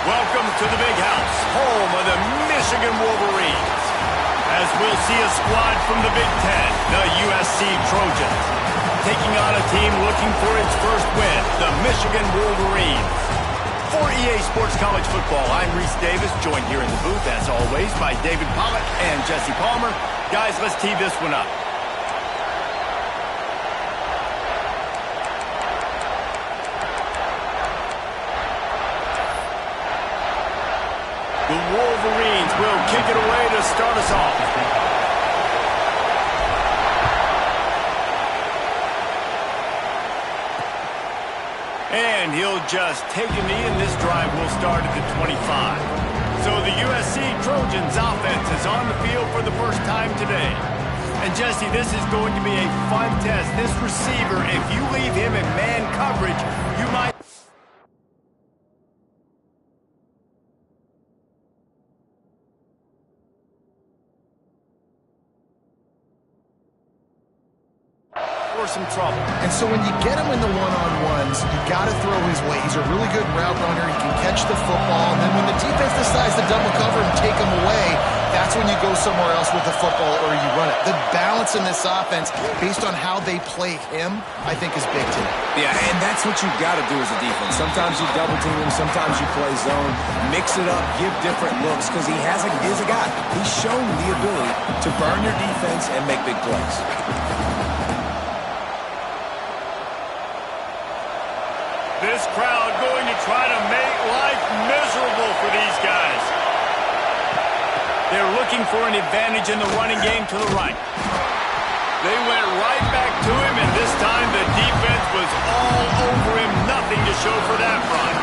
Welcome to the big house, home of the Michigan Wolverines. As we'll see a squad from the Big Ten, the USC Trojans, taking on a team looking for its first win, the Michigan Wolverines. For EA Sports College Football, I'm Reese Davis, joined here in the booth, as always, by David Pollack and Jesse Palmer. Guys, let's tee this one up. The Wolverines will kick it away to start us off. And he'll just take a knee, and this drive will start at the 25. So the USC Trojans offense is on the field for the first time today. And Jesse, this is going to be a fun test. This receiver, if you leave him in man coverage, you might... some trouble. And so when you get him in the one-on-ones, you got to throw his way. He's a really good route runner. He can catch the football. And then when the defense decides to double cover and take him away, that's when you go somewhere else with the football or you run it. The balance in this offense, based on how they play him, I think is big today. Yeah, and that's what you've got to do as a defense. Sometimes you double team him, sometimes you play zone. Mix it up, give different looks, because he's a guy. He's shown the ability to burn your defense and make big plays. This crowd going to try to make life miserable for these guys. They're looking for an advantage in the running game to the right. They went right back to him, and this time the defense was all over him. Nothing to show for that run.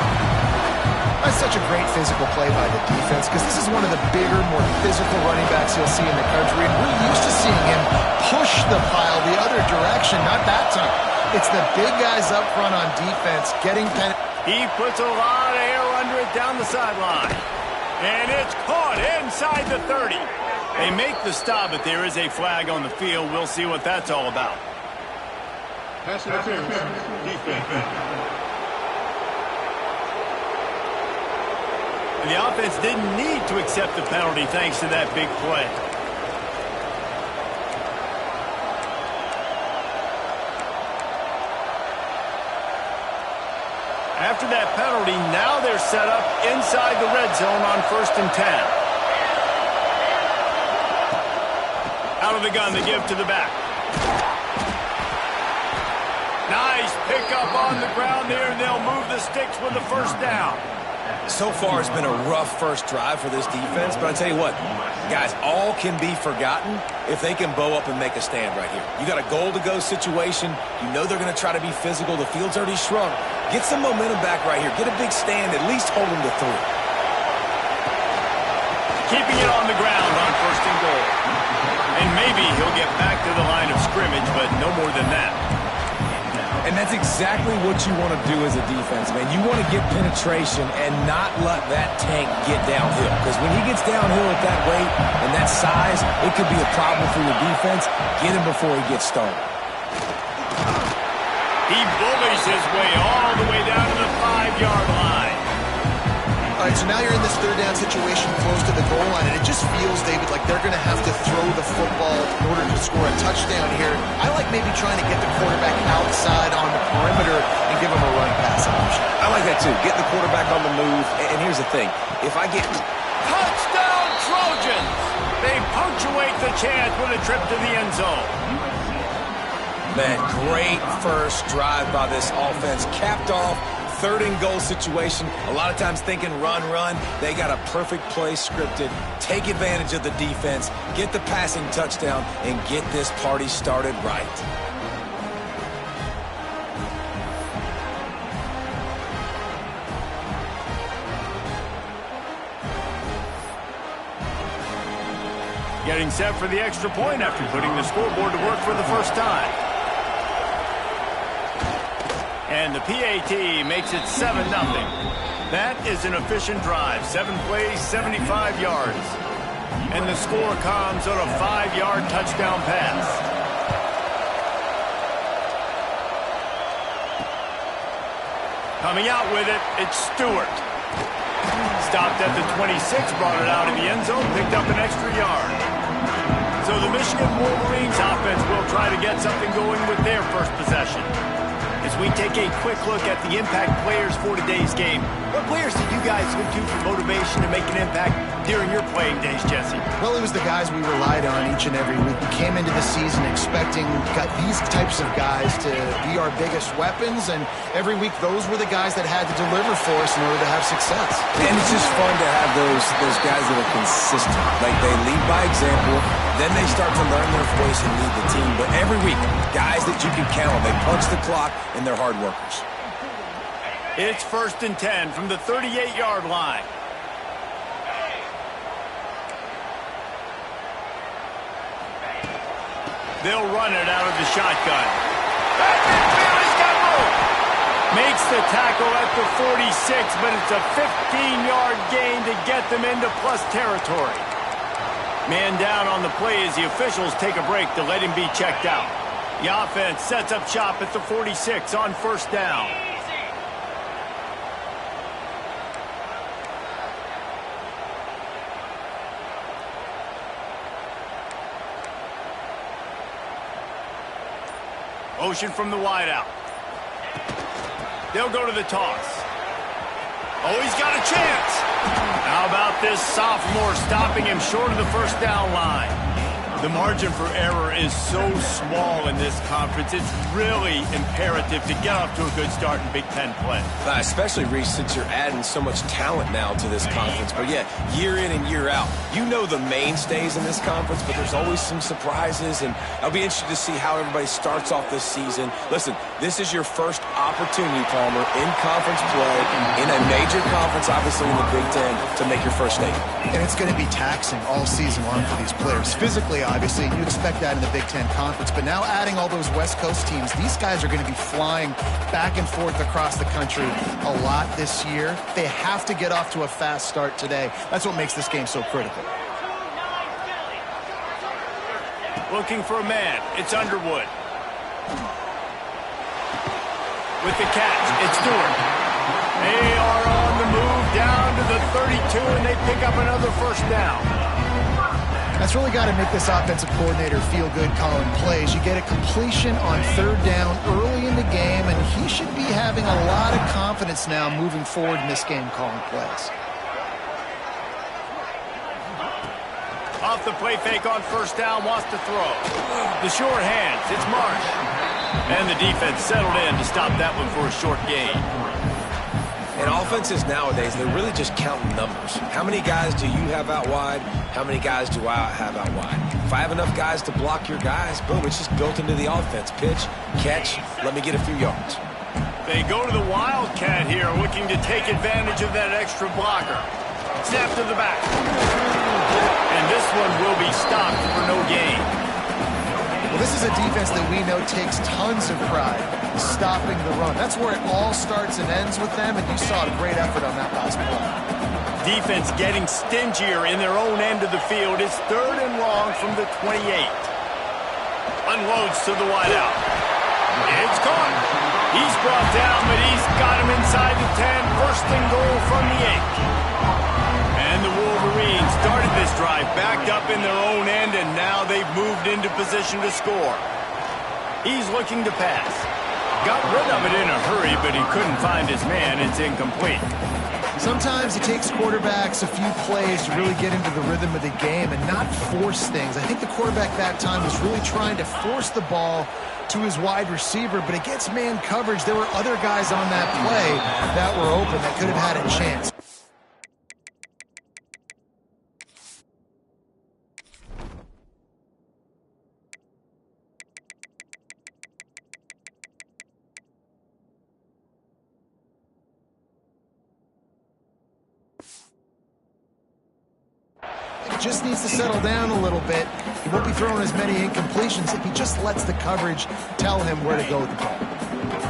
That's such a great physical play by the defense, because this is one of the bigger, more physical running backs you'll see in the country, and we're used to seeing him push the pile the other direction, not that time. It's the big guys up front on defense getting He puts a lot of air under it down the sideline. And it's caught inside the 30. They make the stop, but there is a flag on the field. We'll see what that's all about. Pass interference, defense. The offense didn't need to accept the penalty thanks to that big play. After that penalty, now they're set up inside the red zone on 1st and 10. Out of the gun, they give to the back. Nice pickup on the ground there, and they'll move the sticks with the first down. So far, it's been a rough first drive for this defense, but I tell you what, guys, all can be forgotten if they can bow up and make a stand right here. You got a goal-to-go situation. You know they're going to try to be physical. The field's already shrunk. Get some momentum back right here. Get a big stand. At least hold them to 3. Keeping it on the ground on 1st and goal. And maybe he'll get back to the line of scrimmage, but no more than that. And that's exactly what you want to do as a defense, man. You want to get penetration and not let that tank get downhill. Because when he gets downhill at that weight and that size, it could be a problem for your defense. Get him before he gets started. He bullies his way all the way down to the 5-yard line. All right, so now you're in this 3rd down situation close to the goal line, and it just feels, David, like they're going to have to throw the football in order to score a touchdown here. I like maybe trying to get the quarterback outside on the perimeter and give him a run-pass option. I like that, too. Get the quarterback on the move. And here's the thing. If I get... Touchdown, Trojans! They punctuate the chance with a trip to the end zone. Man, great first drive by this offense. Capped off. 3rd and goal situation. A lot of times thinking run. They got a perfect play scripted. Take advantage of the defense. Get the passing touchdown and get this party started right. Getting set for the extra point after putting the scoreboard to work for the first time. And the PAT makes it 7-0. That is an efficient drive. 7 plays, 75 yards. And the score comes on a 5-yard touchdown pass. Coming out with it, it's Stewart. stopped at the 26, brought it out of the end zone, picked up an extra yard. So the Michigan Wolverines offense will try to get something going with their first possession. As we take a quick look at the impact players for today's game, what players did you guys look to for motivation to make an impact during your playing days, Jesse? Well, it was the guys we relied on each and every week. We came into the season expecting these types of guys to be our biggest weapons, and every week those were the guys that had to deliver for us in order to have success. And it's just fun to have those guys that are consistent. Like, they lead by example, then they start to learn their voice and lead the team. But every week, guys that you can count on, they punch the clock, and they're hard workers. It's 1st and 10 from the 38-yard line. They'll run it out of the shotgun. He's got room. Makes the tackle at the 46, but it's a 15-yard gain to get them into plus territory. Man down on the play as the officials take a break to let him be checked out. The offense sets up shop at the 46 on 1st down. Motion from the wideout. They'll go to the toss. Oh, he's got a chance. How about this sophomore stopping him short of the 1st down line? The margin for error is so small in this conference. It's really imperative to get off to a good start in Big Ten play. Especially, Reese, since you're adding so much talent now to this conference. But, yeah, year in and year out, you know the mainstays in this conference, but there's always some surprises, and I'll be interested to see how everybody starts off this season. Listen, this is your first opportunity, Palmer, in conference play, in a major conference, obviously in the Big Ten, to make your first statement. And it's going to be taxing all season long for these players. Physically, obviously, you expect that in the Big Ten Conference, but now adding all those West Coast teams, these guys are going to be flying back and forth across the country a lot this year. They have to get off to a fast start today. That's what makes this game so critical. Looking for a man. It's Underwood. With the catch, it's Stewart. They are on the move down to the 32, and they pick up another 1st down. That's really got to make this offensive coordinator feel good calling plays. You get a completion on 3rd down early in the game, and he should be having a lot of confidence now moving forward in this game calling plays. Off the play fake on 1st down, wants to throw. The short hands, it's Marsh. And the defense settled in to stop that one for a short gain. And offenses nowadays, they're really just counting numbers. How many guys do you have out wide? How many guys do I have out wide? If I have enough guys to block your guys, boom, it's just built into the offense. Pitch, catch, let me get a few yards. They go to the Wildcat here, looking to take advantage of that extra blocker. Snap to the back. And this one will be stopped for no gain. Well, this is a defense that we know takes tons of pride in stopping the run. That's where it all starts and ends with them, and you saw a great effort on that last play. Defense getting stingier in their own end of the field. It's 3rd and long from the 28. Unloads to the wideout. It's caught. He's brought down, but he's got him inside the 10. 1st and goal from the 8. And the Wolverines started this drive backed up in their own end, and now they've moved into position to score. He's looking to pass. Got rid of it in a hurry, but he couldn't find his man. It's incomplete. Sometimes it takes quarterbacks a few plays to really get into the rhythm of the game and not force things. I think the quarterback that time was really trying to force the ball to his wide receiver, but against man coverage, there were other guys on that play that were open that could have had a chance. Just needs to settle down a little bit. He won't be throwing as many incompletions if he just lets the coverage tell him where to go with the ball.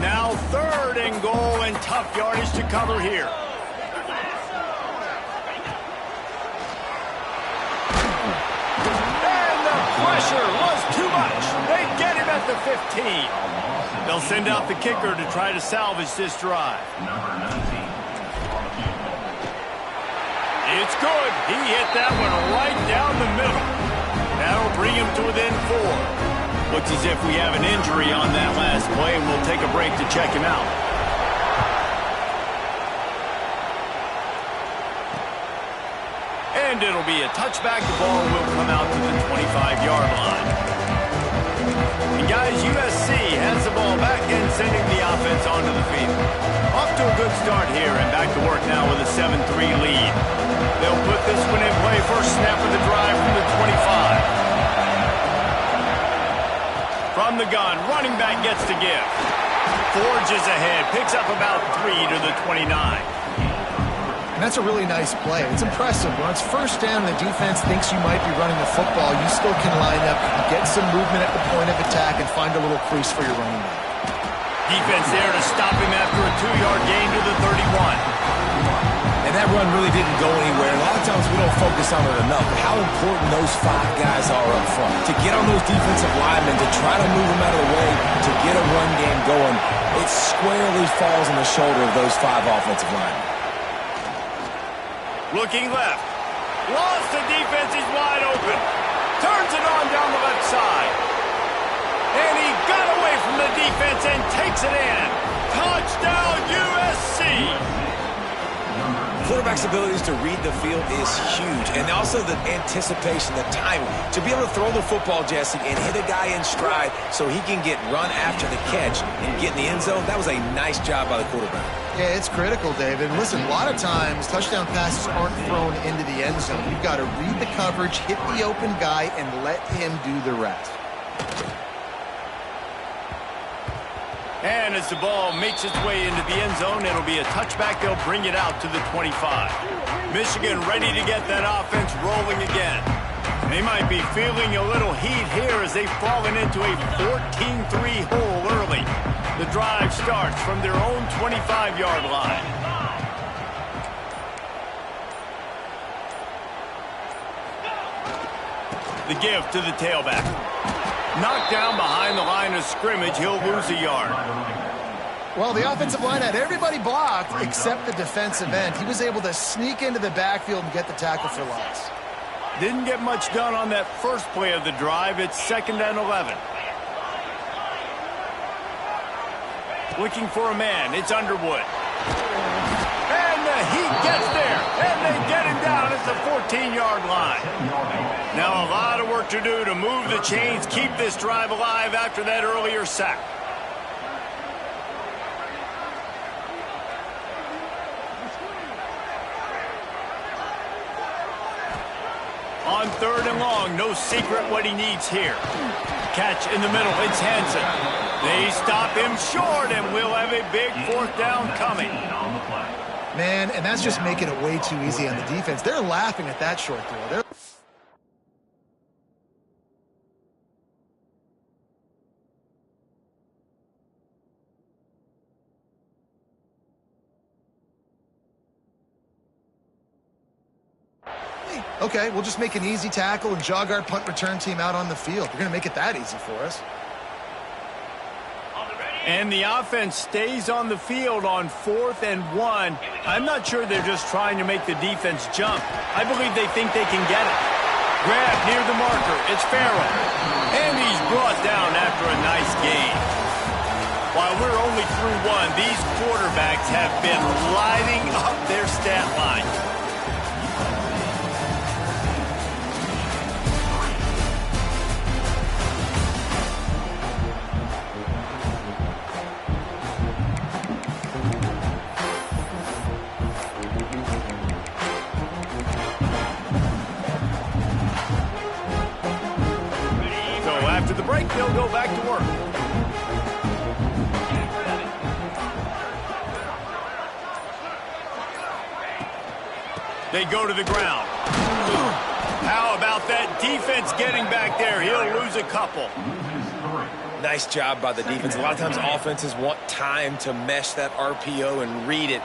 Now 3rd and goal, and tough yardage to cover here. And the pressure was too much. They get him at the 15. They'll send out the kicker to try to salvage this drive. It's good. He hit that one right down the middle. That'll bring him to within 4. Looks as if we have an injury on that last play, and we'll take a break to check him out. And it'll be a touchback. The ball will come out to the 25-yard line. And guys, USC has the ball back and sending the offense onto the field. Off to a good start here and back to work now with a 7-3 lead. They'll put this one in play. First snap of the drive from the 25. From the gun, running back gets to give. Forges ahead, picks up about 3 to the 29. And that's a really nice play. It's impressive. When it's first down and the defense thinks you might be running the football, you still can line up, get some movement at the point of attack, and find a little crease for your running back. Defense there to stop him after a 2-yard gain to the 31. And that run really didn't go anywhere. A lot of times we don't focus on it enough, but how important those 5 guys are up front. To get on those defensive linemen, to try to move them out of the way, to get a run game going, it squarely falls on the shoulder of those 5 offensive linemen. Looking left. Lost the defense. He's wide open. Turns it on down the left side. And he got away from the defense and takes it in. Touchdown, USC. Quarterback's abilities to read the field is huge. And also the anticipation, the timing. To be able to throw the football, Jesse, and hit a guy in stride so he can get run after the catch and get in the end zone, that was a nice job by the quarterback. Yeah, it's critical, David. Listen, a lot of times touchdown passes aren't thrown into the end zone. You've got to read the coverage, hit the open guy, and let him do the rest. And as the ball makes its way into the end zone, it'll be a touchback. They'll bring it out to the 25. Michigan ready to get that offense rolling again. They might be feeling a little heat here as they've fallen into a 14-3 hole early. The drive starts from their own 25-yard line. The give to the tailback. Knocked down behind the line of scrimmage. He'll lose a yard. Well, the offensive line had everybody blocked except the defensive end. He was able to sneak into the backfield and get the tackle for loss. Didn't get much done on that first play of the drive. It's 2nd and 11. Looking for a man. It's Underwood. And he gets there. And they get him down at the 14-yard line. Now a lot of work to do to move the chains, keep this drive alive after that earlier sack. On 3rd and long, no secret what he needs here. Catch in the middle, it's Hansen. They stop him short, and we'll have a big 4th down coming. Man, and that's just making it way too easy on the defense. They're laughing at that short throw. Okay, we'll just make an easy tackle and jog our punt return team out on the field. We're going to make it that easy for us. And the offense stays on the field on 4th and 1. I'm not sure they're just trying to make the defense jump. I believe they think they can get it. Grab near the marker. It's Farrell. And he's brought down after a nice gain. While we're only through 1, these quarterbacks have been lighting up their stat line. After the break, they'll go back to work. They go to the ground. How about that defense getting back there? He'll lose a couple. Nice job by the defense. A lot of times offenses want time to mesh that RPO and read it.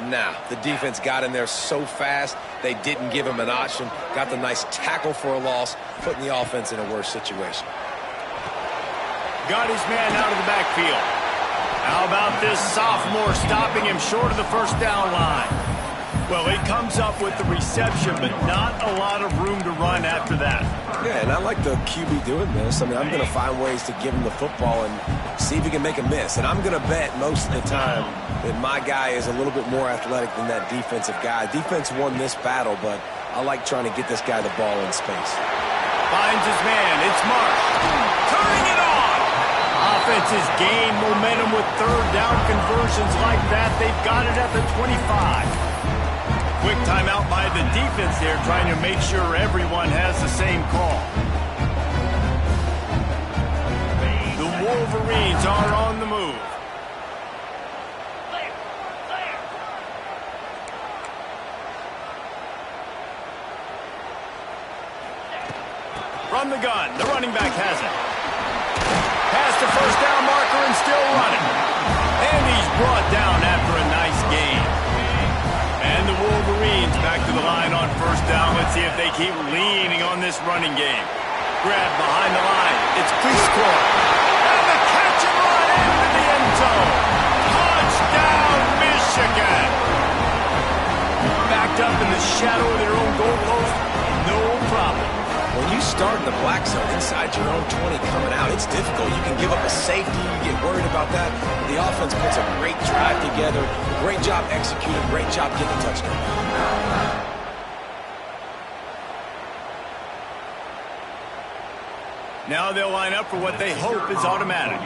Nah, the defense got in there so fast, they didn't give him an option. Got the nice tackle for a loss, putting the offense in a worse situation. Got his man out of the backfield. How about this sophomore stopping him short of the 1st down line? Well, he comes up with the reception, but not a lot of room to run after that. Yeah, and I like the QB doing this. I mean, I'm going to find ways to give him the football and see if he can make a miss. And I'm going to bet most of the time that my guy is a little bit more athletic than that defensive guy. Defense won this battle, but I like trying to get this guy the ball in space. Finds his man. It's Marsh. Turning it on. Offenses gain momentum with third down conversions like that. They've got it at the 25. Quick timeout by the defense there, trying to make sure everyone has the same call. The Wolverines are on the move. From the gun, the running back has it. Past the first down marker and still running. And he's brought down after a nice gain. And the Wolverines back to the line on first down. Let's see if they keep leaning on this running game. Grab behind the line. It's Prescore. And the catch and run into the end zone. Touchdown, Michigan. Backed up in the shadow of their own goalpost. No problem. When you start in the black zone inside your own 20 coming out, it's difficult. You can give up a safety. You get worried about that. The offense puts a great drive together. Great job executing. Great job getting a touchdown. Now they'll line up for what they hope is automatic.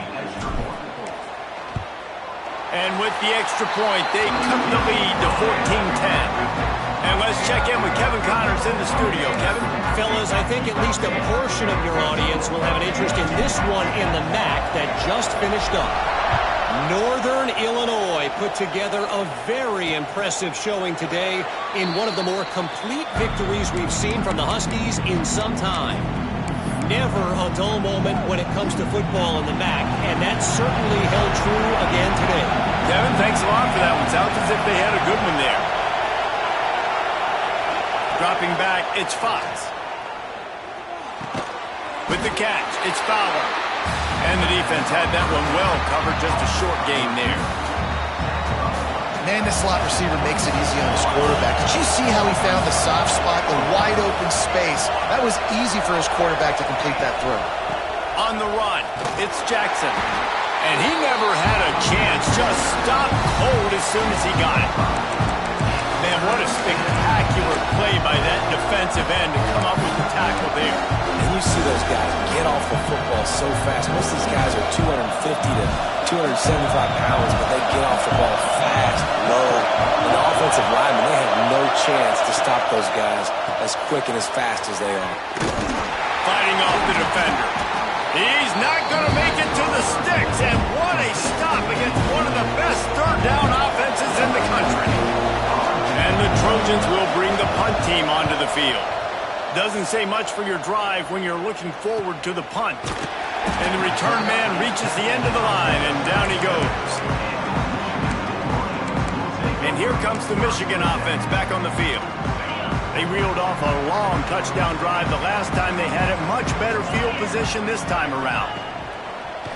And with the extra point, they cut the lead to 14-10. And let's check in with Kevin Connors in the studio. Kevin? Fellas, I think at least a portion of your audience will have an interest in this one in the MAC that just finished up. Northern Illinois put together a very impressive showing today in one of the more complete victories we've seen from the Huskies in some time. Never a dull moment when it comes to football in the MAC, and that certainly held true again today. Kevin, thanks a lot for that one. Sounds as if they had a good one there. Dropping back, it's Fox. With the catch, it's Fowler. And the defense had that one well covered, just a short gain there. Man, the slot receiver makes it easy on his quarterback. Did you see how he found the soft spot, the wide open space? That was easy for his quarterback to complete that throw. On the run, it's Jackson. And he never had a chance, just stopped cold as soon as he got it. Man, what a spectacular play by that defensive end to come up with the tackle there. And you see those guys get off the football so fast. Most of these guys are 250 to 275 pounds, but they get off the ball fast, low. And the offensive linemen, they have no chance to stop those guys as quick and as fast as they are. Fighting off the defender. He's not going to make it to the sticks, and what a stop against one of the best third down offenses in the country. And the Trojans will bring the punt team onto the field. Doesn't say much for your drive when you're looking forward to the punt. And the return man reaches the end of the line, and down he goes. And here comes the Michigan offense back on the field. They reeled off a long touchdown drive the last time they had it. Much better field position this time around.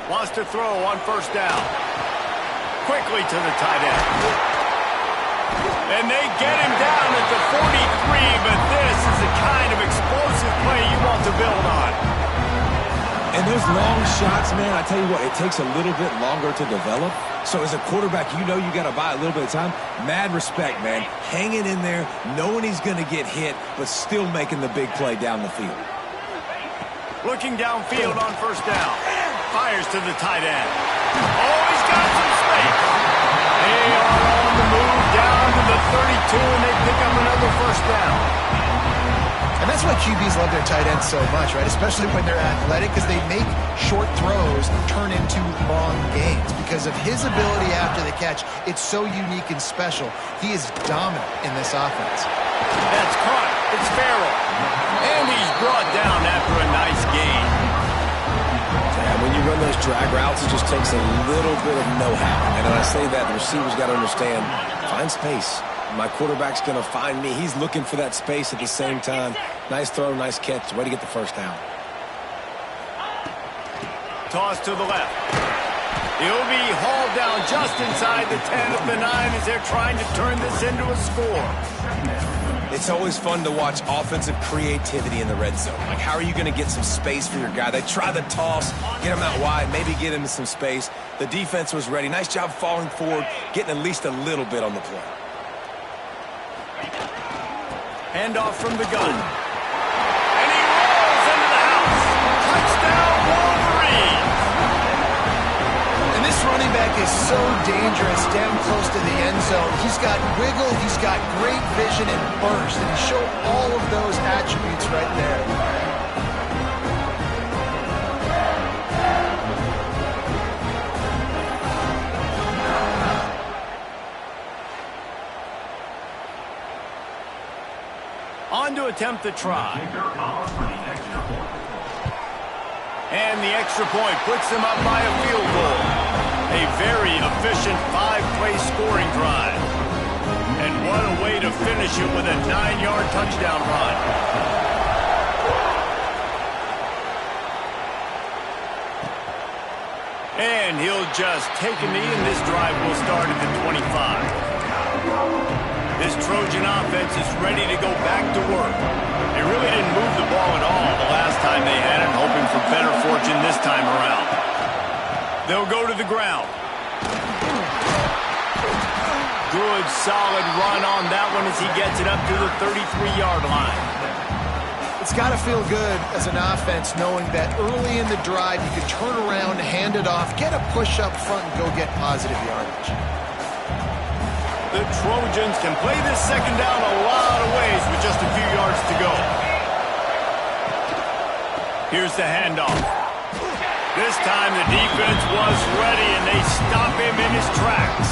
Wants to throw on first down. Quickly to the tight end. And they get him down at the 43, but this is the kind of explosive play you want to build on. And those long shots, man, I tell you what, it takes a little bit longer to develop. So as a quarterback, you know you got to buy a little bit of time. Mad respect, man. Hanging in there, knowing he's going to get hit, but still making the big play down the field. Looking downfield on first down. Fires to the tight end. Oh, he's got some space. They are on the move down to the 32, and they pick up another first down. And that's why QBs love their tight ends so much, right? Especially when they're athletic, because they make short throws turn into long gains. Because of his ability after the catch, it's so unique and special. He is dominant in this offense. That's caught. It's Farrell. And he's brought down after a nice gain. Yeah, when you run those drag routes, it just takes a little bit of know-how. And when I say that, the receiver's got to understand, find space. My quarterback's going to find me. He's looking for that space at the same time. Nice throw, nice catch. Way to get the first down. Toss to the left. He'll be hauled down just inside the 10 of the 9 as they're trying to turn this into a score. It's always fun to watch offensive creativity in the red zone. Like, how are you going to get some space for your guy? They try the toss, get him out wide, maybe get him in some space. The defense was ready. Nice job falling forward, getting at least a little bit on the play. Handoff from the gun. And he rolls into the house. Touchdown, Wolverine! And this running back is so dangerous down close to the end zone. He's got wiggle, he's got great vision and burst, and he showed all of those attributes right there. On to attempt the try. And the extra point puts them up by a field goal. A very efficient 5-play scoring drive. And what a way to finish it with a 9-yard touchdown run. And he'll just take a knee, and this drive will start at the 25. This Trojan offense is ready to go back to work. They really didn't move the ball at all the last time they had it, hoping for better fortune this time around. They'll go to the ground. Good, solid run on that one as he gets it up to the 33-yard line. It's got to feel good as an offense knowing that early in the drive you can turn around, hand it off, get a push up front, and go get positive yardage. The Trojans can play this second down a lot of ways with just a few yards to go. Here's the handoff. This time the defense was ready, and they stop him in his tracks.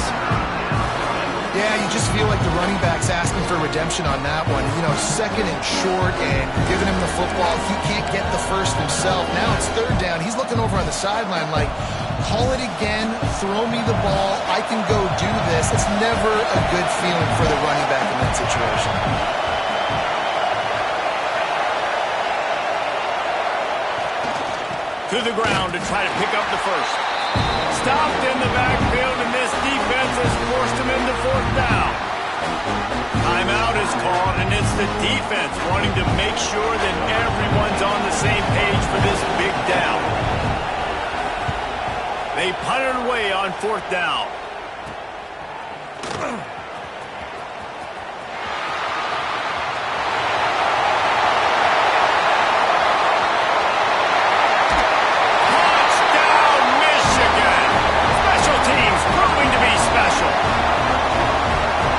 Yeah, you just feel like the running back's asking for redemption on that one. You know, second and short, and giving him the football. He can't get the first himself. Now it's third down. He's looking over on the sideline like, call it again, throw me the ball, I can go do this. It's never a good feeling for the running back in that situation. To the ground to try to pick up the first. Stopped in the backfield, and this defense has forced him into fourth down. Timeout is called, and it's the defense wanting to make sure that everyone's on the same page for this big down. They punted away on fourth down. Touchdown, Michigan! Special teams proving to be special.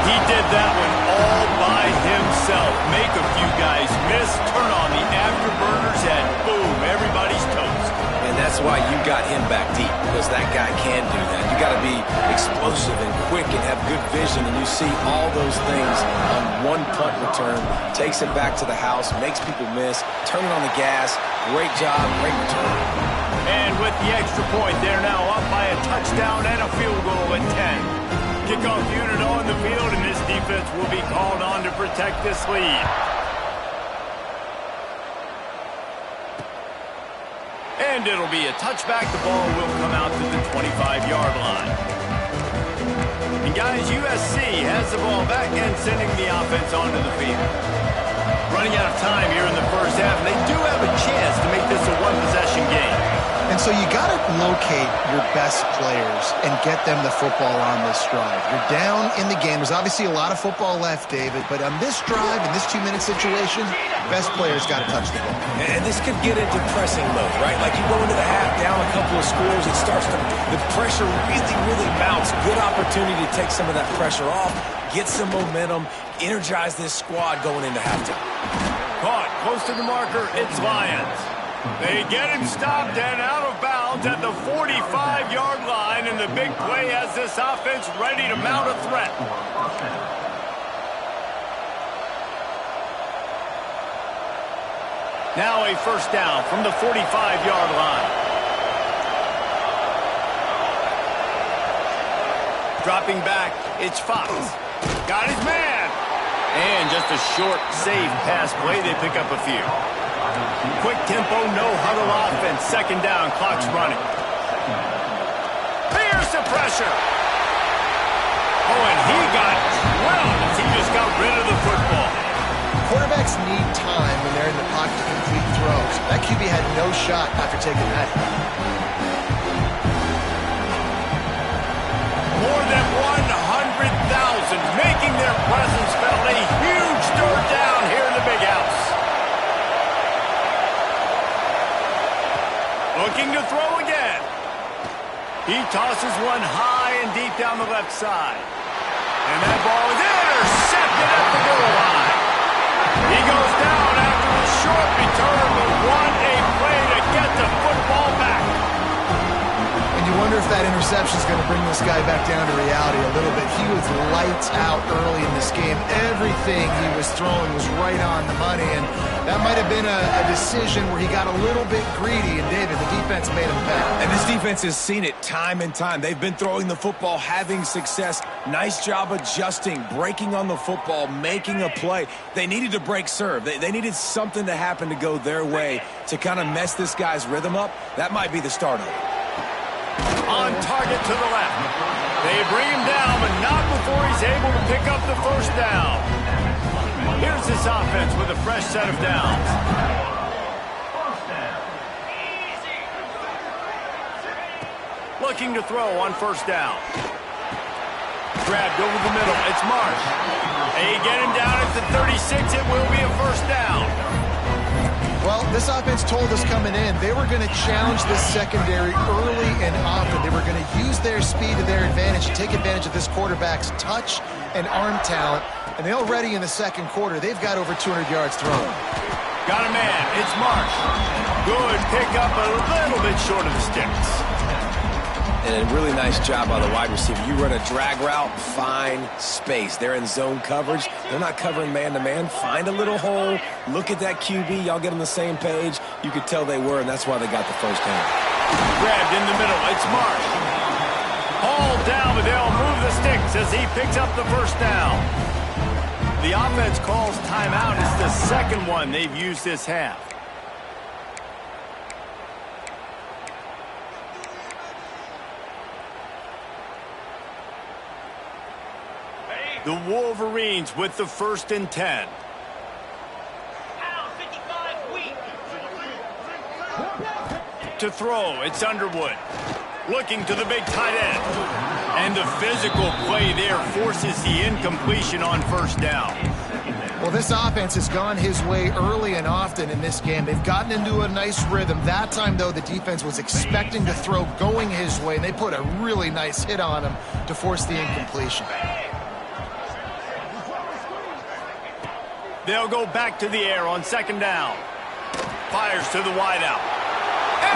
He did that one all by himself. Make a few guys miss, turn on the afterburners, and boom, everybody's toast. And that's why you got him back deep, because that guy can do that. You got to be explosive and quick and have good vision, and you see all those things on one punt return. Takes it back to the house, makes people miss, turning on the gas. Great job, great return. And with the extra point, they're now up by a touchdown and a field goal at 10. Kickoff unit on the field, and this defense will be called on to protect this lead. And it'll be a touchback. The ball will come out to the 25-yard line. And guys, USC has the ball back and sending the offense onto the field. Running out of time here in the first half, and they do have a chance to make this a one-possession game. And so you got to locate your best players and get them the football on this drive. You're down in the game. There's obviously a lot of football left, David, but on this drive, in this 2-minute situation, best players got to touch the ball. And this could get into pressing mode, right? Like you go into the half, down a couple of scores, it starts to, the pressure really mounts. Good opportunity to take some of that pressure off, get some momentum, energize this squad going into halftime. Caught close to the marker, it's Lions. They get him stopped and out of bounds at the 45-yard line, and the big play has this offense ready to mount a threat. Now a first down from the 45-yard line. Dropping back, it's Fox. Got his man. And just a short, safe pass play. They pick up a few. Quick tempo, no huddle offense. Second down, clock's running. pressure. Oh, and he got drilled as he just got rid of the football. Quarterbacks need time when they're in the pocket to complete throws. That QB had no shot after taking that. More than 100,000 making their presence felt. A huge third down here in the big house. Looking to throw again. He tosses one high and deep down the left side. And that ball is intercepted at the goal line. He goes down after a short return, but what a play to get the football back. And you wonder if that interception is going to bring this guy back down to reality a little bit. He was lights out early in this game. Everything he was throwing was right on the money, and that might have been a decision where he got a little bit greedy, and David, the defense made him pay. And this defense has seen it time and time. They've been throwing the football, having success. Nice job adjusting, breaking on the football, making a play. They needed to break serve. They needed something to happen to go their way to kind of mess this guy's rhythm up. That might be the start of it. On target to the left. They bring him down, but not before he's able to pick up the first down. Here's this offense with a fresh set of downs. Looking to throw on first down. Grabbed over the middle. It's Marsh. They get him down at the 36. It will be a first down. Well, this offense told us coming in they were going to challenge this secondary early and often. They were going to use their speed to their advantage and take advantage of this quarterback's touch and arm talent. And they already in the second quarter, they've got over 200 yards thrown. Got a man. It's Marsh. Good pickup, a little bit short of the sticks. And a really nice job by the wide receiver. You run a drag route, find space. They're in zone coverage. They're not covering man-to-man. Find a little hole. Look at that QB. Y'all get on the same page. You could tell they were, and that's why they got the first down. Grabbed in the middle. It's Marsh. Hauled down, but they'll move the sticks as he picks up the first down. The offense calls timeout. It's the second one they've used this half. The Wolverines with the 1st and 10. To throw, it's Underwood. Looking to the big tight end. And the physical play there forces the incompletion on first down. Well, this offense has gone his way early and often in this game. They've gotten into a nice rhythm. That time, though, the defense was expecting to throw going his way, and they put a really nice hit on him to force the incompletion. They'll go back to the air on second down. Fires to the wideout.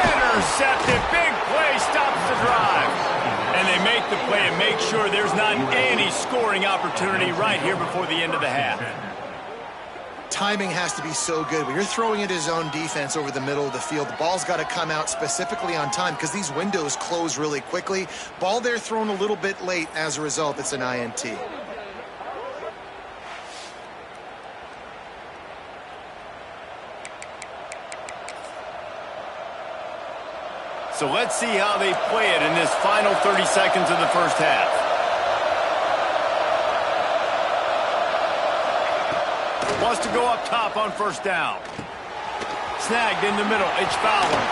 Intercepted. Big play stops the drive. And they make the play and make sure there's not any scoring opportunity right here before the end of the half. Timing has to be so good. When you're throwing at his own defense over the middle of the field, the ball's got to come out specifically on time because these windows close really quickly. Ball there thrown a little bit late. As a result, it's an INT. So let's see how they play it in this final 30 seconds of the first half. Wants to go up top on first down. Snagged in the middle. It's Fowler.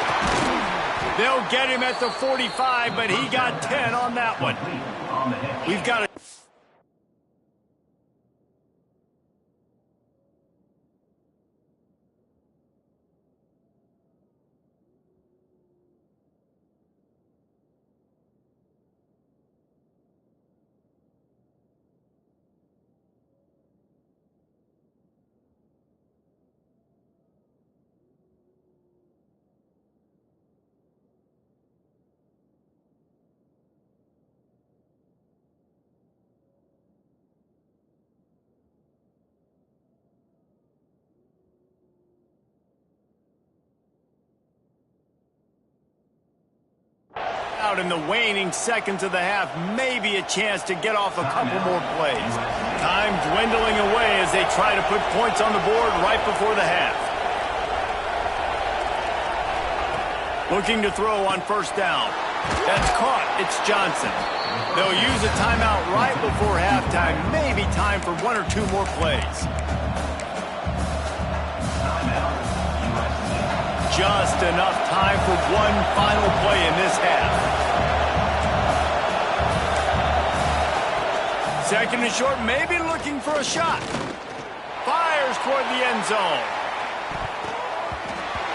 They'll get him at the 45, but he got 10 on that one. We've got a out in the waning seconds of the half, maybe a chance to get off a couple more plays. Time dwindling away as they try to put points on the board right before the half. Looking to throw on first down. That's caught. It's Johnson. They'll use a timeout right before halftime. Maybe time for one or two more plays. Just enough time for one final play in this half. Second and short, maybe looking for a shot. Fires toward the end zone.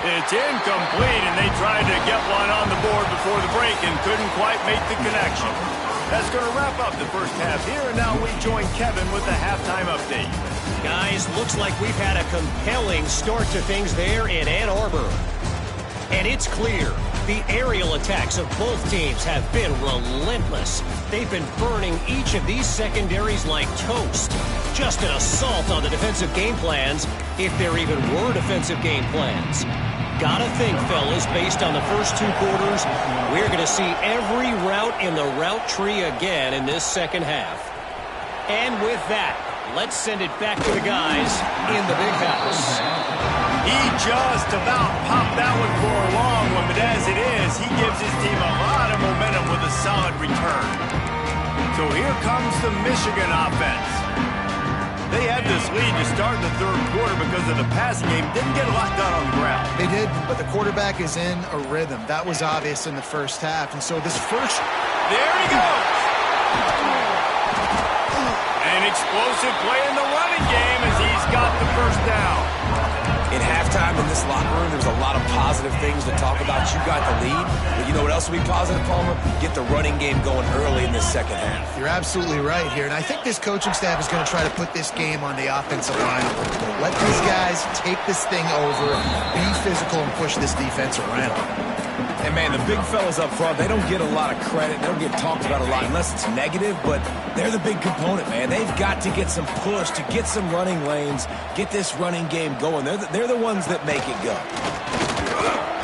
It's incomplete, and they tried to get one on the board before the break and couldn't quite make the connection. That's going to wrap up the first half here, and now we join Kevin with the halftime update. Guys, looks like we've had a compelling start to things there in Ann Arbor. And it's clear, the aerial attacks of both teams have been relentless. They've been burning each of these secondaries like toast. Just an assault on the defensive game plans, if there even were defensive game plans. Gotta think, fellas, based on the first two quarters, we're going to see every route in the route tree again in this second half. And with that, let's send it back to the guys in the big house. He just about popped that one for a long one, but as it is, he gives his team a lot of momentum with a solid return. So here comes the Michigan offense. They had this lead to start the third quarter because of the passing game. Didn't get a lot done on the ground. They did, but the quarterback is in a rhythm. That was obvious in the first half. And so this first... There he goes! An explosive play in the running game as he's got the first down. In halftime in this locker room, there's a lot of positive things to talk about. You got the lead, but you know what else will be positive, Palmer? Get the running game going early in this second half. You're absolutely right here, and I think this coaching staff is going to try to put this game on the offensive line. Let these guys take this thing over, be physical, and push this defense around. And, man, the big fellas up front, they don't get a lot of credit. They don't get talked about a lot unless it's negative, but they're the big component, man. They've got to get some push to get some running lanes, get this running game going. They're the ones that make it go.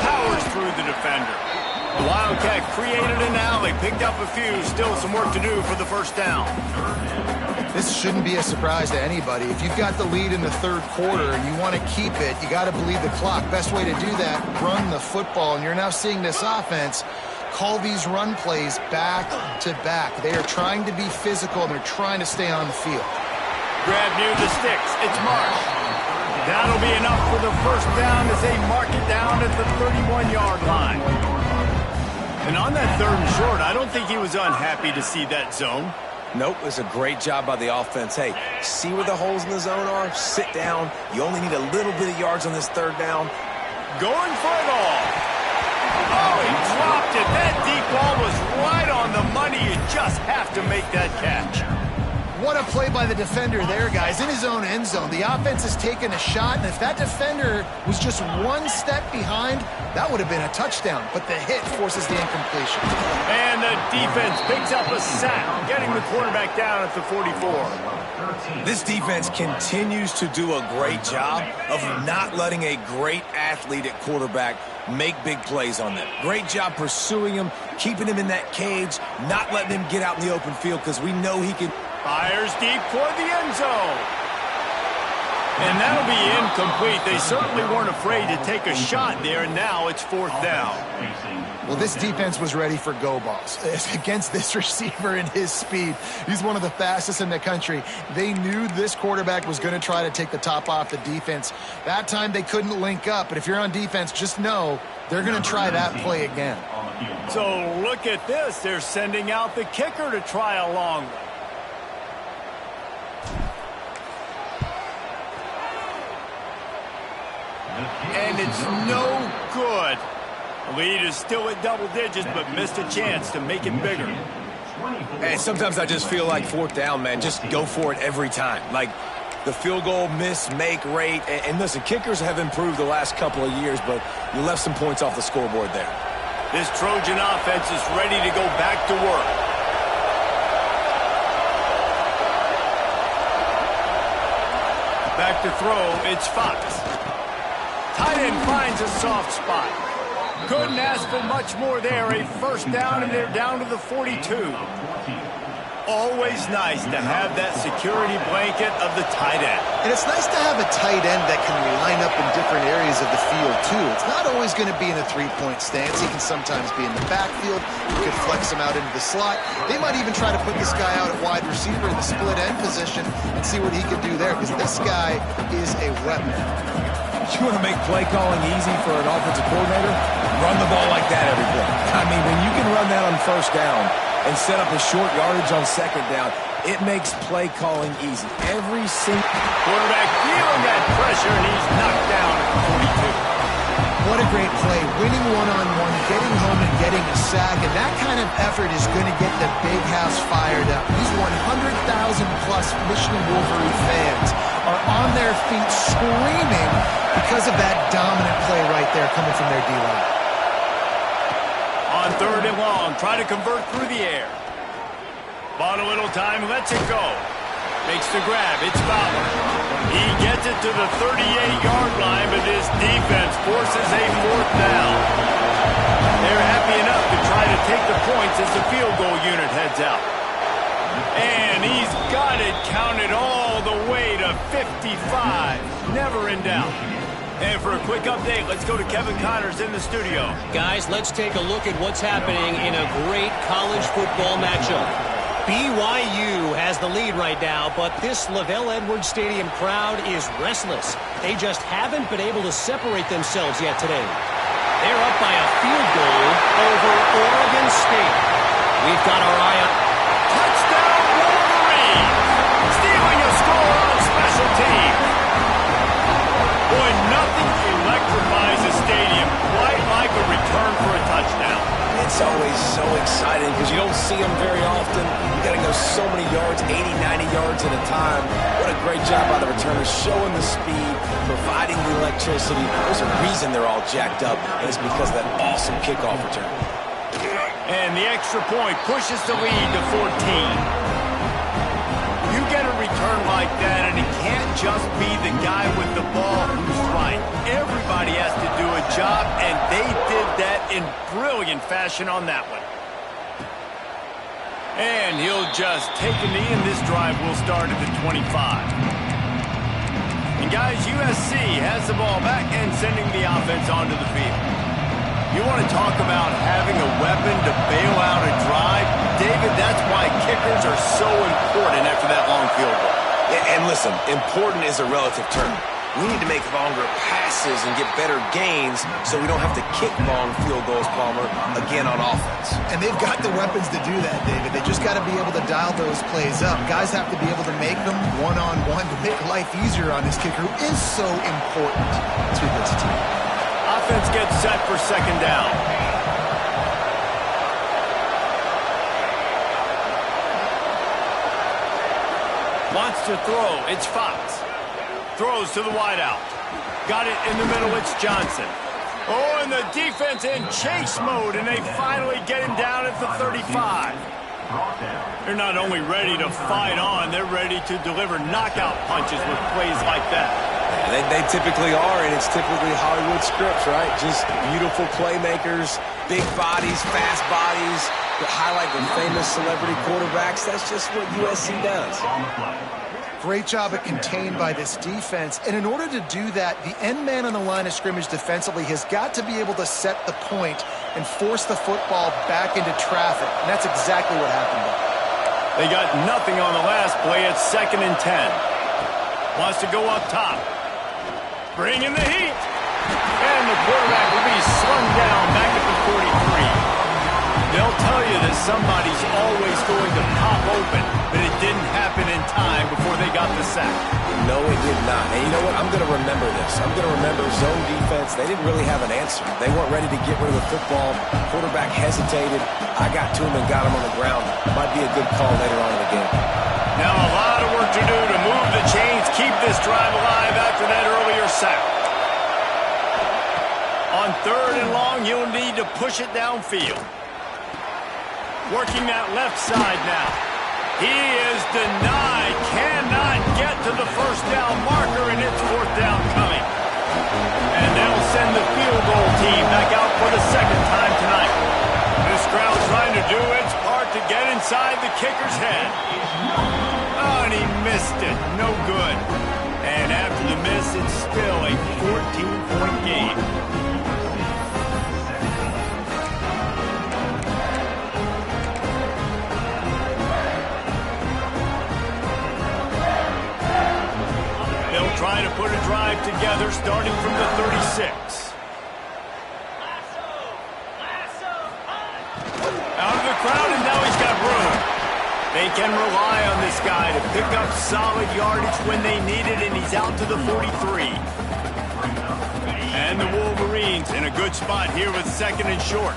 Powers through the defender. The Wildcat created an alley, picked up a few. Still some work to do for the first down. This shouldn't be a surprise to anybody. If you've got the lead in the third quarter and you want to keep it, you got to believe the clock. Best way to do that, run the football. And you're now seeing this offense call these run plays back to back. They are trying to be physical, and they're trying to stay on the field. Grab near the sticks. It's Marsh. That'll be enough for the first down as they mark it down at the 31-yard line. And on that third and short, I don't think he was unhappy to see that zone. Nope, it's a great job by the offense. Hey, see where the holes in the zone are? Sit down. You only need a little bit of yards on this third down. Going for it all. Oh, he dropped it. That deep ball was right on the money. You just have to make that catch. What a play by the defender there, guys, in his own end zone. The offense has taken a shot, and if that defender was just one step behind, that would have been a touchdown. But the hit forces the incompletion. And the defense picks up a sack, getting the quarterback down at the 44. This defense continues to do a great job of not letting a great athlete at quarterback make big plays on them. Great job pursuing him, keeping him in that cage, not letting him get out in the open field because we know he can... Fires deep toward the end zone. And that'll be incomplete. They certainly weren't afraid to take a shot there, and now it's fourth down. Well, this defense was ready for go balls against this receiver and his speed. He's one of the fastest in the country. They knew this quarterback was going to try to take the top off the defense. That time they couldn't link up, but if you're on defense, just know they're going to try that play again. So look at this. They're sending out the kicker to try a long one. And it's no good. The lead is still at double digits, but missed a chance to make it bigger. Hey, sometimes I just feel like fourth down, man. Just go for it every time. Like the field goal miss-make rate. And listen, kickers have improved the last couple of years, but you left some points off the scoreboard there. This Trojan offense is ready to go back to work. Back to throw, it's Fox. Tight end finds a soft spot. Couldn't ask for much more there. A first down, and they're down to the 42. Always nice to have that security blanket of the tight end. And it's nice to have a tight end that can line up in different areas of the field, too. It's not always going to be in a three-point stance. He can sometimes be in the backfield. You could flex him out into the slot. They might even try to put this guy out at wide receiver in the split end position and see what he can do there, because this guy is a weapon. You want to make play calling easy for an offensive coordinator? Run the ball like that every play. I mean, when you can run that on first down and set up a short yardage on second down, it makes play calling easy. Every single quarterback feeling that pressure, and he's knocked down at the 42. What a great play. Winning one-on-one, getting home and getting a sack, and that kind of effort is going to get the big house fired up. These 100,000-plus Michigan Wolverine fans are on their feet screaming because of that dominant play right there coming from their D-line. On third and long, try to convert through the air. Bought a little time, lets it go. Makes the grab, it's Fowler. He gets it to the 38-yard line, but this defense forces a fourth down. They're happy enough to try to take the points as the field goal unit heads out. And he's got it counted all the way to 55. Never in doubt. And for a quick update, let's go to Kevin Connors in the studio. Guys, let's take a look at what's happening in a great college football matchup. BYU has the lead right now, but this LaVell Edwards Stadium crowd is restless. They just haven't been able to separate themselves yet today. They're up by a field goal over Oregon State. We've got our eye on touchdown Wolverine, stealing a score on special teams. Boy, nothing electrifies a stadium quite like a return for a touchdown. It's always so exciting because you don't see them very often. You got to go so many yards, 80, 90 yards at a time. What a great job by the returners, showing the speed, providing the electricity. There's a reason they're all jacked up, and it's because of that awesome kickoff return. And the extra point pushes the lead to 14. You get a return like that, and it can't just be the guy with the ball who's right. Everybody has to do a job, and they did that in brilliant fashion on that one. And he'll just take a knee, and this drive will start at the 25. And guys, USC has the ball back and sending the offense onto the field. You want to talk about having a weapon to bail out a drive? David, that's why kickers are so important after that long field goal. And listen, important is a relative term. We need to make longer passes and get better gains so we don't have to kick long field goals, Palmer, again on offense. And they've got the weapons to do that, David. They just got to be able to dial those plays up. Guys have to be able to make them one-on-one to make life easier on this kicker, who is so important to this team. Offense gets set for second down. Wants to throw. It's Fox. Throws to the wideout. Got it in the middle. It's Johnson. Oh, and the defense in chase mode, and they finally get him down at the 35. They're not only ready to fight on, they're ready to deliver knockout punches with plays like that. They typically are, and it's typically Hollywood scripts, right? Just beautiful playmakers, big bodies, fast bodies that highlight the famous celebrity quarterbacks. That's just what USC does. Great job at contained by this defense. And in order to do that, the end man on the line of scrimmage defensively has got to be able to set the point and force the football back into traffic. And that's exactly what happened there. They got nothing on the last play. It's 2nd and 10. Wants to go up top. Bring in the heat. And the quarterback will be slung down back at the 43. They'll tell you that somebody's always going to pop open, but it didn't happen in time before they got the sack. No, it did not. And you know what? I'm going to remember this. I'm going to remember zone defense. They didn't really have an answer. They weren't ready to get rid of the football. Quarterback hesitated. I got to him and got him on the ground. Might be a good call later on in the game. Now a lot of work to do to move the chains, keep this drive alive after that earlier sack. On 3rd and long, you'll need to push it downfield. Working that left side now. He is denied. Cannot get to the first down marker, and it's 4th down coming. And they'll send the field goal team back out for the 2nd time tonight. This crowd trying to do its part to get in inside the kicker's head. Oh, and he missed it. No good. And after the miss, it's still a 14-point game. They'll try to put a drive together starting from the 36. Out of the crowd, and now he's got room. They can rely on this guy to pick up solid yardage when they need it, and he's out to the 43. And the Wolverines in a good spot here with 2nd and short.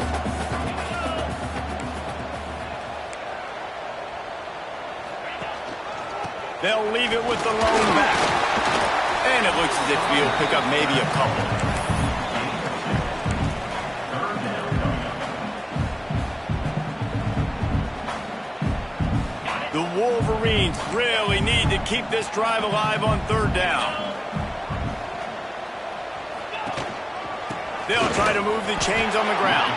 They'll leave it with the lone back. And it looks as if he'll pick up maybe a couple. The Wolverines really need to keep this drive alive on 3rd down. They'll try to move the chains on the ground.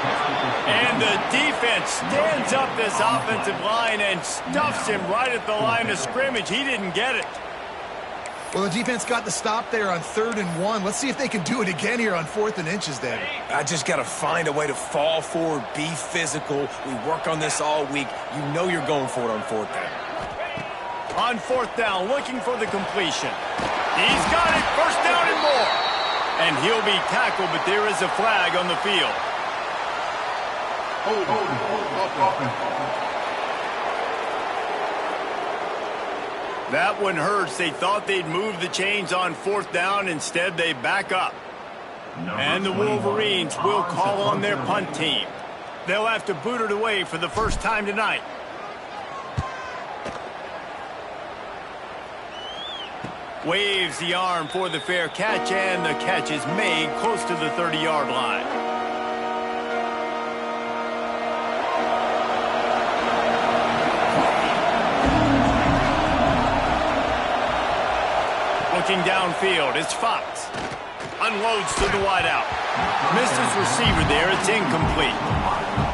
And the defense stands up this offensive line and stuffs him right at the line of scrimmage. He didn't get it. Well, the defense got the stop there on 3rd and 1. Let's see if they can do it again here on 4th and inches, David. I just got to find a way to fall forward, be physical. We work on this all week. You know you're going for it on 4th down. On 4th down, looking for the completion. He's got it, 1st down and more. And he'll be tackled, but there is a flag on the field. That one hurts. They thought they'd move the chains on 4th down. Instead, they back up. And the Wolverines will call on their punt team. They'll have to boot it away for the first time tonight. Waves the arm for the fair catch, and the catch is made close to the 30-yard line. Looking downfield, it's Fox. Unloads to the wideout. Missed his receiver there, it's incomplete.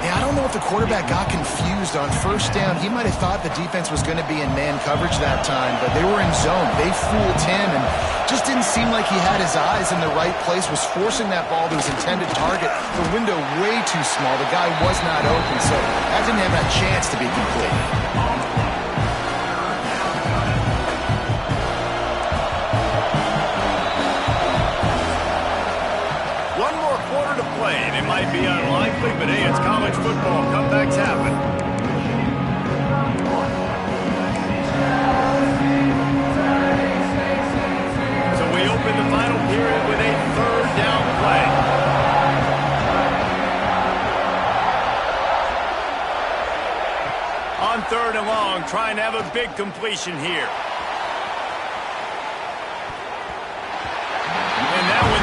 Yeah, I don't know if the quarterback got confused on 1st down. He might have thought the defense was going to be in man coverage that time, but they were in zone. They fooled him and just didn't seem like he had his eyes in the right place, was forcing that ball to his intended target. The window way too small. The guy was not open, so that didn't have a chance to be complete. It might be unlikely, but hey, it's college football. Comebacks happen. So we open the final period with a 3rd down play. On 3rd and long, trying to have a big completion here.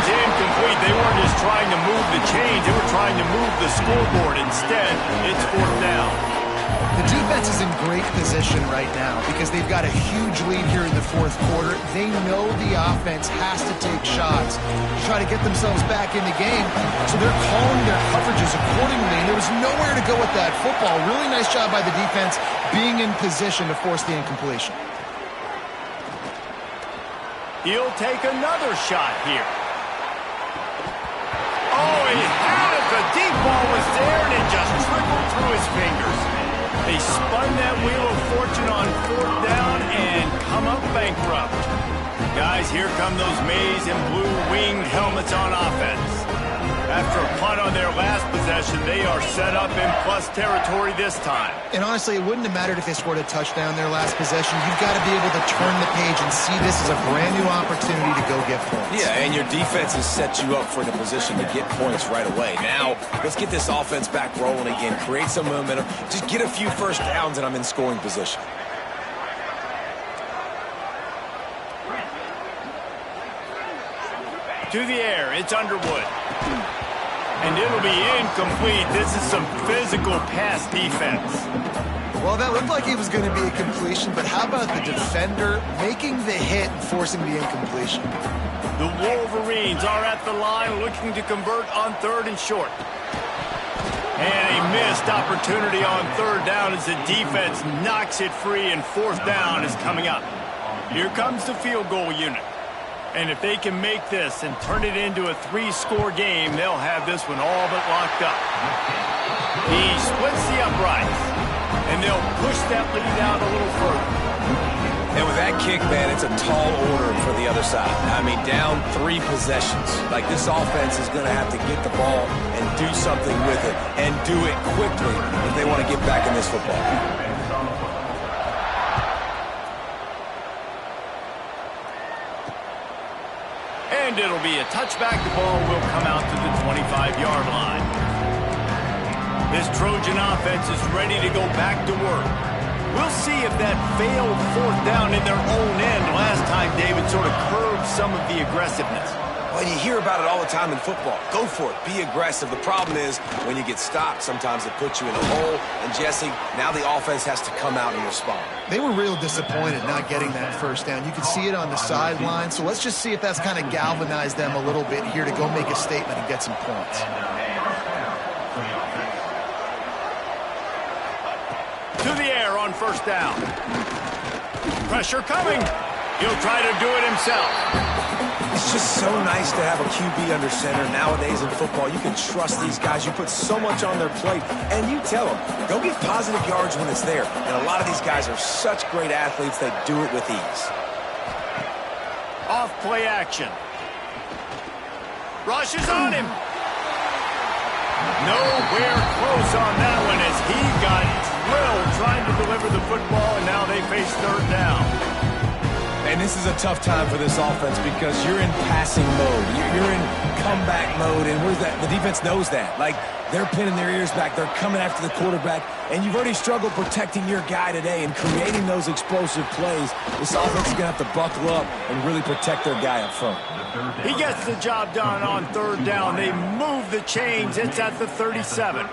Incomplete. They weren't just trying to move the chains. They were trying to move the scoreboard. Instead, it's 4th down. The defense is in great position right now because they've got a huge lead here in the 4th quarter. They know the offense has to take shots to try to get themselves back in the game. So they're calling their coverages accordingly. And there was nowhere to go with that football. Really nice job by the defense being in position to force the incompletion. He'll take another shot here. Oh, he had it. The deep ball was there, and it just trickled through his fingers. They spun that wheel of fortune on 4th down and come up bankrupt. Guys, here come those maize and blue winged helmets on offense. After a punt on their last possession, they are set up in plus territory this time. And honestly, it wouldn't have mattered if they scored a touchdown their last possession. You've got to be able to turn the page and see this as a brand new opportunity to go get points. Yeah, and your defense has set you up for the position to get points right away. Now, let's get this offense back rolling again, create some momentum, just get a few 1st downs, and I'm in scoring position. To the air, it's Underwood. And it'll be incomplete. This is some physical pass defense. Well, that looked like it was going to be a completion, but how about the defender making the hit and forcing the incompletion? The Wolverines are at the line looking to convert on 3rd and short. And a missed opportunity on third down as the defense knocks it free, and fourth down is coming up. Here comes the field goal unit. And if they can make this and turn it into a 3-score game, they'll have this one all but locked up. He splits the uprights, and they'll push that lead out a little further. And with that kick, man, it's a tall order for the other side. I mean, down 3 possessions. Like, this offense is going to have to get the ball and do something with it, and do it quickly if they want to get back in this football. And it'll be a touchback. The ball will come out to the 25-yard line. This Trojan offense is ready to go back to work. We'll see if that failed fourth down in their own end last time, David, sort of curbed some of the aggressiveness. Well, you hear about it all the time in football. Go for it. Be aggressive. The problem is when you get stopped, sometimes it puts you in a hole. And, Jesse, now the offense has to come out and respond. They were real disappointed not getting that first down. You could see it on the sideline. So let's just see if that's kind of galvanized them a little bit here to go make a statement and get some points. To the air on first down. Pressure coming. He'll try to do it himself. It's just so nice to have a QB under center. Nowadays in football, you can trust these guys. You put so much on their plate, and you tell them, go get positive yards when it's there. And a lot of these guys are such great athletes, they do it with ease. Off play action. Rushes on him. Nowhere close on that one as he got drilled trying to deliver the football, and now they face third down. And this is a tough time for this offense because you're in passing mode. You're in comeback mode, and where's that? The defense knows that. Like, they're pinning their ears back. They're coming after the quarterback, and you've already struggled protecting your guy today and creating those explosive plays. This offense is going to have to buckle up and really protect their guy up front. He gets the job done on third down. They move the chains. It's at the 37.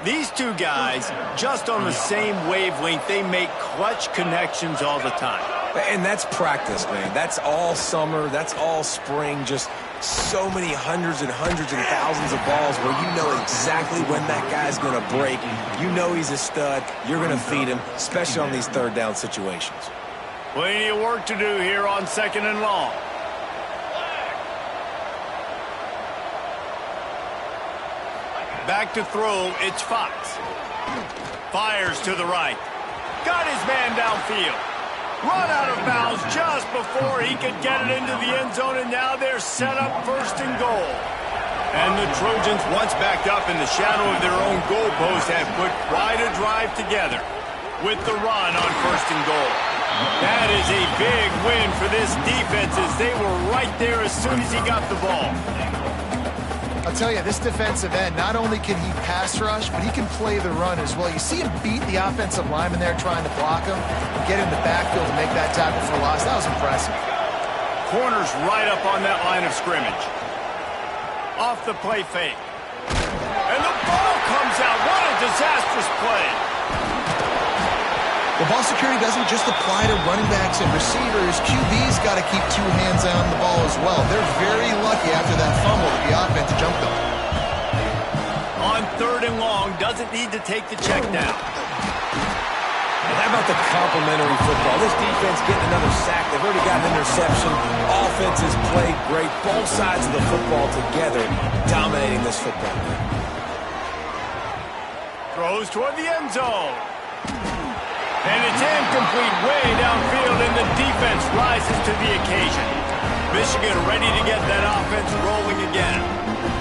These two guys, just on the same wavelength, they make clutch connections all the time. And that's practice, man. That's all summer. That's all spring. Just so many hundreds and thousands of balls where you know exactly when that guy's going to break. You know he's a stud. You're going to feed him, especially on these third down situations. Plenty of work to do here on second and long. Back to throw, it's Fox. Fires to the right. Got his man downfield. Run out of bounds just before he could get it into the end zone, and now they're set up first and goal. And the Trojans, once backed up in the shadow of their own goalpost, have put quite a drive together with the run on first and goal. That is a big win for this defense as they were right there as soon as he got the ball. I'll tell you, this defensive end, not only can he pass rush, but he can play the run as well. You see him beat the offensive lineman there trying to block him, get in the backfield to make that tackle for loss. That was impressive. Corners right up on that line of scrimmage. Off the play fake. And the ball comes out. What a disastrous play. Well, ball security doesn't just apply to running backs and receivers. QB's got to keep two hands on the ball as well. They're very lucky after that fumble that the offense jumped on. On third and long, doesn't need to take the check down. And how about the complimentary football? This defense getting another sack. They've already got an interception. Offense has played great. Both sides of the football together dominating this football game. Throws toward the end zone. And it's incomplete way downfield, and the defense rises to the occasion. Michigan ready to get that offense rolling again.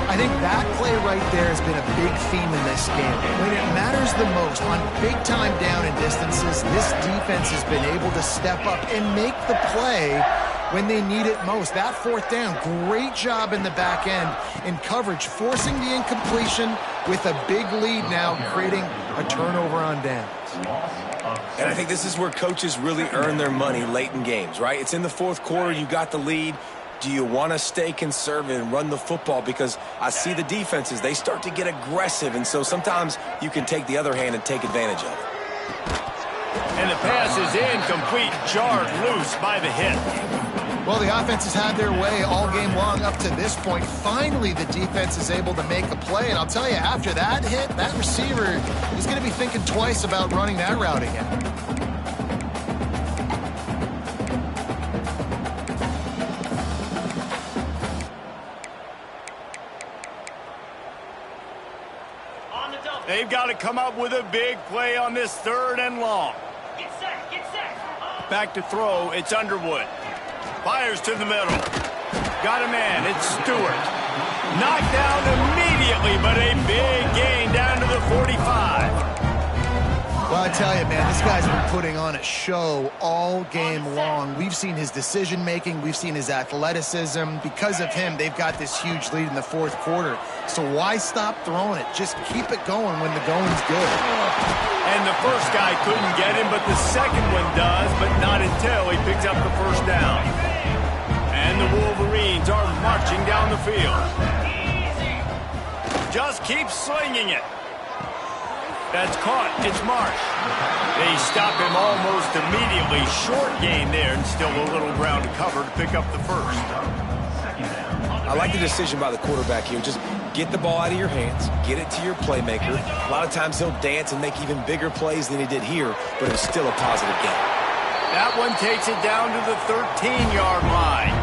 I think that play right there has been a big theme in this game. When it matters the most, on big-time down and distances, this defense has been able to step up and make the play when they need it most. That fourth down, great job in the back end in coverage, forcing the incompletion with a big lead now, creating a turnover on downs. And I think this is where coaches really earn their money late in games, right? It's in the fourth quarter. You got the lead. Do you want to stay conservative and run the football? Because I see the defenses, they start to get aggressive, and so sometimes you can take the other hand and take advantage of it. And the pass is incomplete, jarred loose by the hit. Well, the offense has had their way all game long up to this point. Finally, the defense is able to make a play. And I'll tell you, after that hit, that receiver is going to be thinking twice about running that route again. They've got to come up with a big play on this 3rd and long. Get set, get set. Back to throw, it's Underwood. Fires to the middle. Got a man, it's Stewart. Knocked down immediately, but a big gain down to the 45. Well, I tell you, man, this guy's been putting on a show all game long. We've seen his decision-making. We've seen his athleticism. Because of him, they've got this huge lead in the 4th quarter. So why stop throwing it? Just keep it going when the going's good. And the first guy couldn't get him, but the second one does, but not until he picks up the first down. And the Wolverines are marching down the field. Just keep slinging it. That's caught. It's Marsh. They stop him almost immediately. Short gain there, and still a little ground to cover to pick up the first. I like the decision by the quarterback here. Just get the ball out of your hands, get it to your playmaker. A lot of times he'll dance and make even bigger plays than he did here, but it's still a positive game. That one takes it down to the 13-yard line.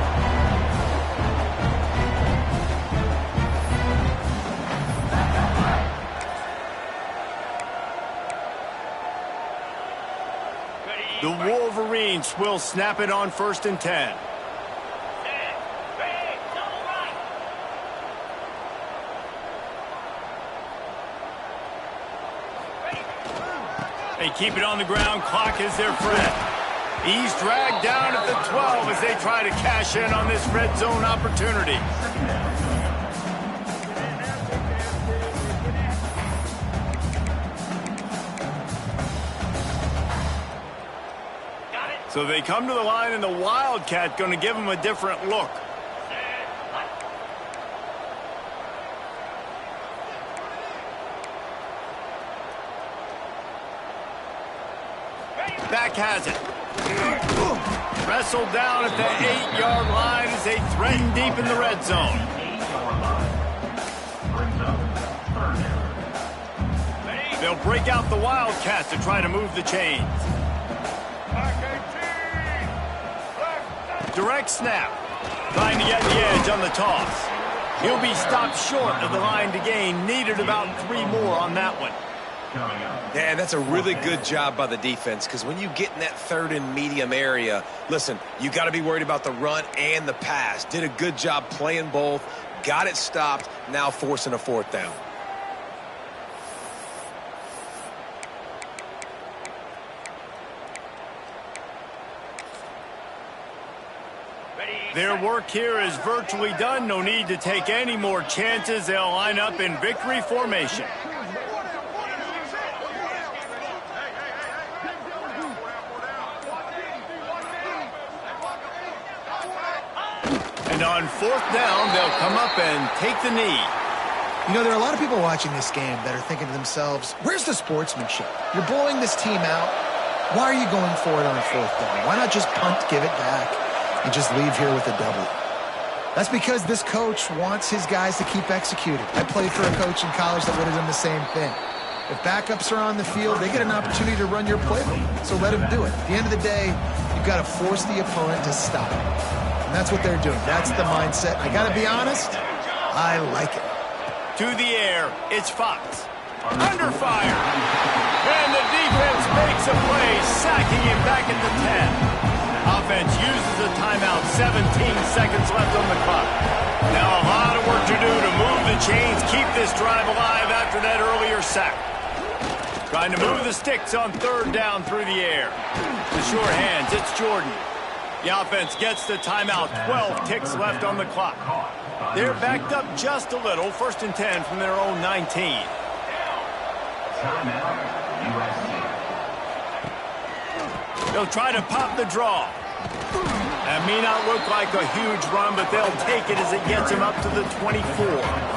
The Wolverines will snap it on 1st and 10. They keep it on the ground. Clock is their friend. He's dragged down at the 12 as they try to cash in on this red zone opportunity. So they come to the line, and the Wildcat going to give them a different look. Back has it. Wrestled down at the 8-yard line as they threaten deep in the red zone. They'll break out the Wildcats to try to move the chains. Direct snap. Trying to get the edge on the toss. He'll be stopped short of the line to gain. Needed about 3 more on that one. Yeah, that's a really good job by the defense, because when you get in that 3rd and medium area, listen, you got to be worried about the run and the pass. Did a good job playing both, got it stopped, now forcing a 4th down. Their work here is virtually done. No need to take any more chances. They'll line up in victory formation. And on 4th down, they'll come up and take the knee. You know, there are a lot of people watching this game that are thinking to themselves, where's the sportsmanship? You're blowing this team out. Why are you going for it on 4th down? Why not just punt, give it back, and just leave here with a W? That's because this coach wants his guys to keep executing. I played for a coach in college that would have done the same thing. If backups are on the field, they get an opportunity to run your playbook, so let them do it. At the end of the day, you've got to force the opponent to stop. And that's what they're doing. That's the mindset. I got to be honest, I like it. To the air, it's Fox. Under fire. And the defense makes a play, sacking him back at the 10. Offense uses a timeout, 17 seconds left on the clock. Now a lot of work to do to move the chains, keep this drive alive after that earlier sack. Trying to move the sticks on 3rd down through the air. The sure hands, it's Jordan. The offense gets the timeout, 12 ticks left on the clock. They're backed up just a little, 1st and 10 from their own 19. They'll try to pop the draw. That may not look like a huge run, but they'll take it as it gets them up to the 24.